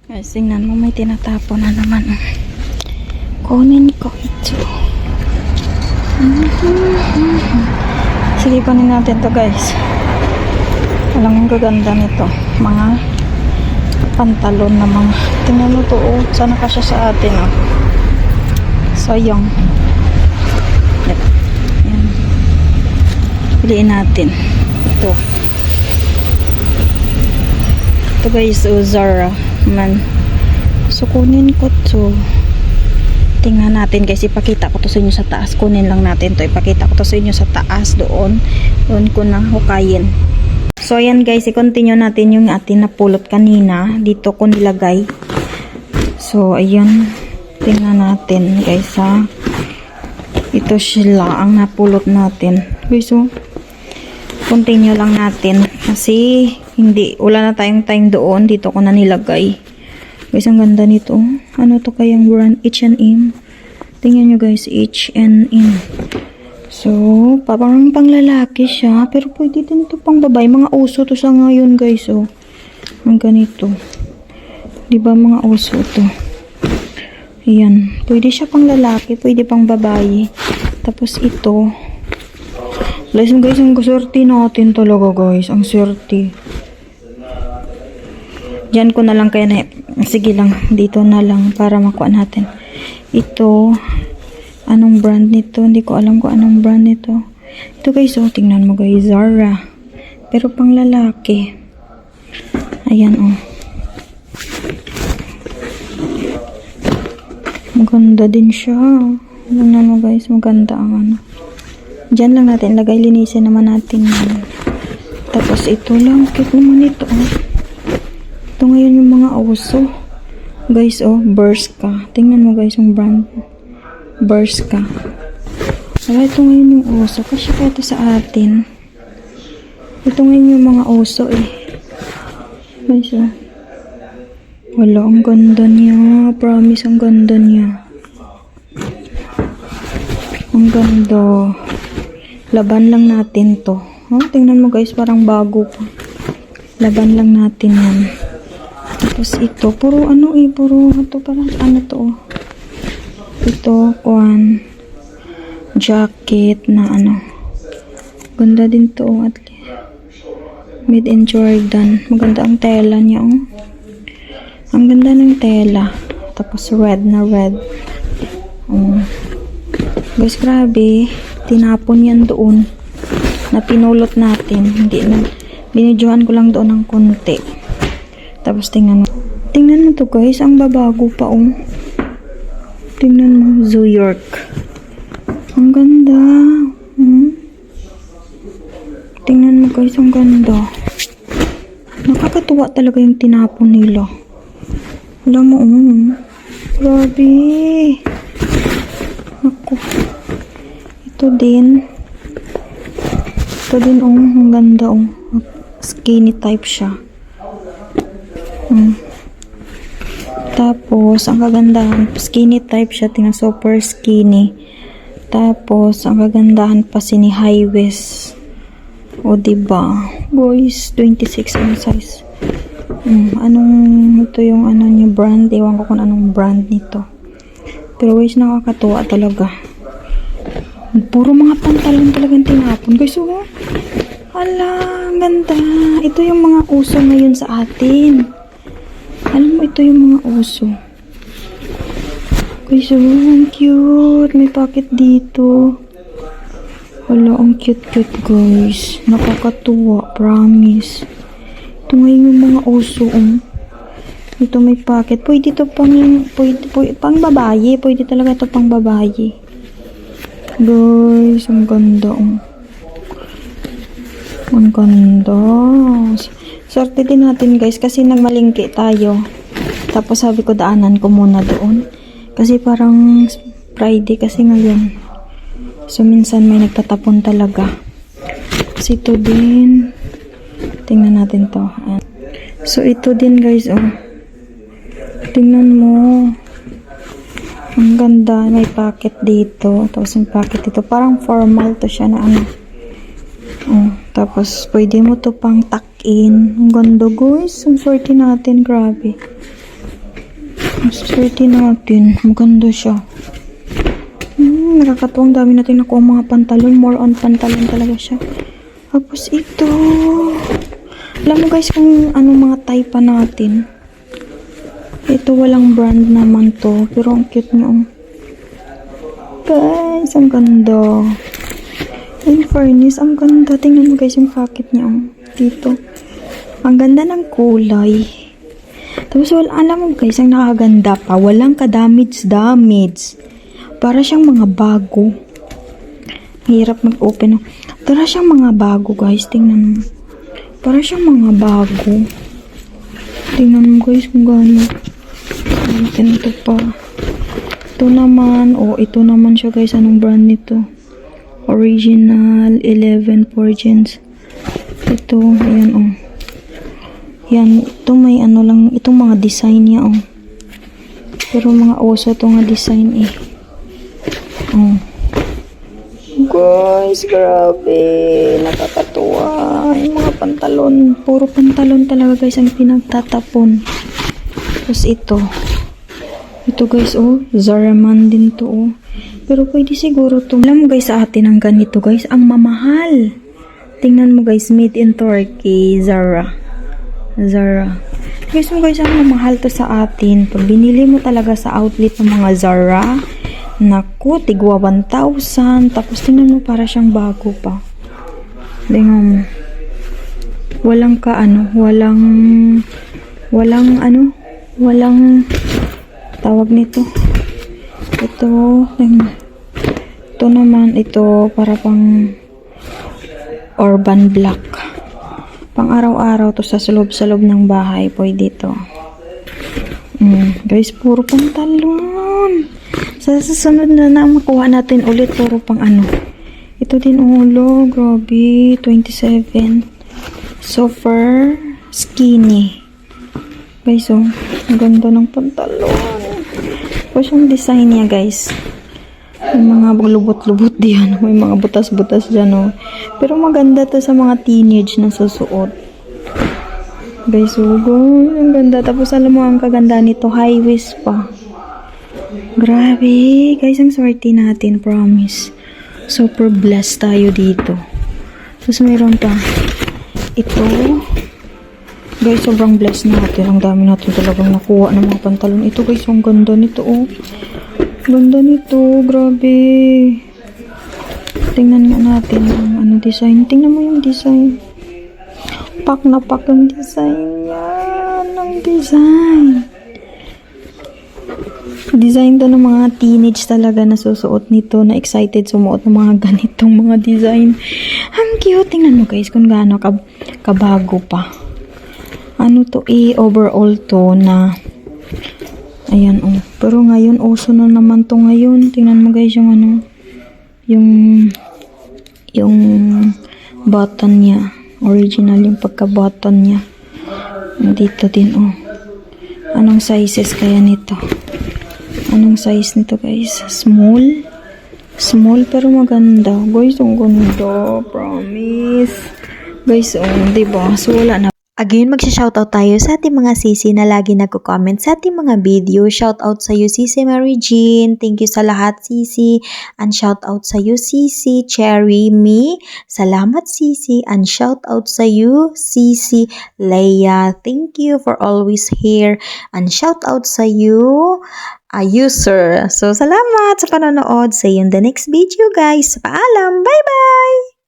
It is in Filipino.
Guys, tingnan mo, may tinatapon na naman. Kunin ko ito. Sige, kunin natin to guys. Walang gaganda nito. Mga pantalon na mga. Tingnan mo to, oh. Sana kasya sa atin, oh. Sayang. Yep. Yan. Piliin natin. Ito. Ito guys, oh, Zara man. So, kunin ko to. Tingnan natin guys, ipakita ko to sa inyo sa taas. Kunin lang natin to, ipakita ko to sa inyo sa taas doon ko na hukayin. So ayan guys, i-continue natin yung atin na pulot kanina. Dito ko nilagay. So ayan, tingnan natin guys ha. Ito sila ang napulot natin guys. So continue lang natin kasi wala na tayong time doon. Dito ko na nilagay guys. Ang ganda nito. Ano to kayang brand? H&M. Tingnan nyo guys, H&M. So, parang pang lalaki siya. Pero pwede din ito pang babae. Mga uso to sa ngayon guys. Oh. Ang ganito. Diba mga uso to? Ayan. Pwede siya pang lalaki. Pwede pang babae. Tapos ito. Listen guys, ang swerte natin talaga guys. Ang swerte. Diyan ko na lang kaya na. Sige lang. Dito na lang para makuha natin. Ito. Anong brand nito? Hindi ko alam kung anong brand nito. Ito guys, oh, tingnan mo guys, Zara. Pero pang lalaki. Ayan, oh. Maganda din siya. Tingnan mo guys, maganda ang ano. Diyan lang natin lagay, linisin naman natin yan. Tapos ito lang, cute naman ito, oh. Ito ngayon yung mga uso. Guys, oh, Bershka. Tingnan mo guys, yung brand. Bershka. Wala, ito ngayon yung uso. Kasi kaya ito sa atin. Ito ngayon yung mga uso eh. Guys, oh. Wala, ang ganda niya. Promise, ang ganda niya. Ang ganda. Laban lang natin to. Oh, tingnan mo guys, parang bago pa. Laban lang natin yan. Tapos ito, puro ano eh, puro ito parang ano to oh. Ito, kuan jacket na ano. Ganda din to oh, at made in Jordan. Maganda ang tela niya oh. Ang ganda ng tela. Tapos red na red. Oh. Guys, grabe. Tinapon yan doon. Na pinulot natin. Hindi na. Binidyohan ko lang doon ng konti. Tapos tingnan mo. Tingnan mo to guys. Ang babago pa oh. Tingnan mo. Zoo York. Ang ganda. Tingnan mo guys. Ang ganda. Nakakatuwa talaga yung tinapon nila. Alam mo grabe. Ako. Ito din. Ito din ang ganda skinny type siya. Tapos ang kagandahan, skinny type siya, tingnan, super skinny. Tapos ang kagandahan pa ni high waist. O diba? Guys, 26 ang size. Ito yung ano niya brand, ewan ko kung anong brand nito. Pero guys, nakakatuwa talaga. Puro mga pantalon talagang tinapon. Guys, oh. Hala, ang ganda. Ito yung mga uso ngayon sa atin. Alam mo, ito yung mga uso. Guys, oh, ang cute. May pocket dito. Hala, ang cute-cute guys. Nakakatuwa, promise. Ito ngayon yung mga uso, oh. Ito may pocket. Pwede ito pang babae. Pwede talaga ito pang babae. Guys, ang ganda. Ang ganda. Swerte din natin guys kasi nagmalingki tayo. Tapos sabi ko daanan ko muna doon. Kasi parang Friday kasi ngayon. So minsan may nagtatapon talaga. Kasi ito din. Tingnan natin to. So ito din guys oh. Tingnan mo. Ang ganda. May pocket dito. Tapos may pocket dito. Parang formal to siya na ano. Oh, tapos pwede mo to pang tuck-in. Ang ganda guys. Ang swerte natin. Grabe. Swerte natin. Maganda siya. Nakakatuwang dami natin nakuha mga pantalon. More on pantalon talaga siya. Tapos ito. Alam mo guys kung anong mga type pa natin. Ito walang brand naman to. Pero ang cute niya. Guys, ang ganda. In fairness, ang ganda. Tingnan mo guys yung pocket niya. Dito. Ang ganda ng kulay. Tapos alam mo guys, ang nakaganda pa. Walang ka-damage. Para siyang mga bago. Hirap mag-open. Para siyang mga bago guys. Tingnan mo. Para siyang mga bago. Tingnan mo guys kung gaano. Ito pa. Ito naman. Ito naman siya guys. Anong brand nito? Original 11 Fortunes. Ito. Ayan Yan. Ito may ano lang. Itong mga design niya Pero mga oso ito nga design Guys, grabe. Nakakatuwa. Yung mga pantalon. Puro pantalon talaga guys ang pinagtatapon. Tapos ito. Ito guys, Zara man din to, Pero pwede siguro to. Alam mo guys sa atin ang ganito guys, ang mamahal. Tingnan mo guys, made in Turkey, Zara. Guys mo guys, ang mamahal to sa atin. Pag binili mo talaga sa outlet ng mga Zara, naku, tigwa 1,000. Tapos tingnan mo para siyang bago pa. Tingnan mo. Walang tawag nito. Ito naman, para pang urban black. Pang araw-araw to sa loob ng bahay. Pwede ito. Guys, puro pantalon. Sa susunod na makuha natin ulit, puro pang Ito din grabe, 27. Super skinny. Guys, ang ganda ng pantalon. Tapos yung design niya, guys. May mga lubot-lubot diyan. May mga butas-butas dyan, Pero maganda to sa mga teenage na susuot. Guys, ang ganda. Tapos alam mo, ang kaganda nito, high waist pa. Grabe. Guys, ang swerte natin, promise. Super blessed tayo dito. Tapos mayroon pa. Ito. Guys, sobrang blessed natin. Ang dami natin talagang nakuha ng mga pantalon. Ito guys, ang ganda nito, Ganda nito. Grabe. Tingnan nga natin ang design. Tingnan mo yung design. Pak na pak yung design yan. Ang design. Design to ng mga teenage talaga na susuot nito, na excited sumuot ng mga ganitong mga design. Ang cute. Tingnan mo guys kung gaano kabago pa. Overall to na ayan pero ngayon uso na naman to ngayon. Tingnan mo guys yung yung button niya, original yung pagka-button niya. Dito din anong sizes kaya nito? Anong size nito guys? Small pero maganda. Guys, ang ganda, promise. Guys, diba? So wala na. Again, magsha-shoutout tayo sa ating mga sisi na lagi nagko-comment sa ating mga video. Shoutout sa iyo, Sisi Mary Jean. Thank you sa lahat, Sisi. And shoutout sa iyo, Sisi Cherry Me. Salamat, Sisi. And shoutout sa iyo, Sisi Leia. Thank you for always here. And shoutout sa iyo, user. So, salamat sa panonood. See you in the next video, guys. Paalam. Bye-bye!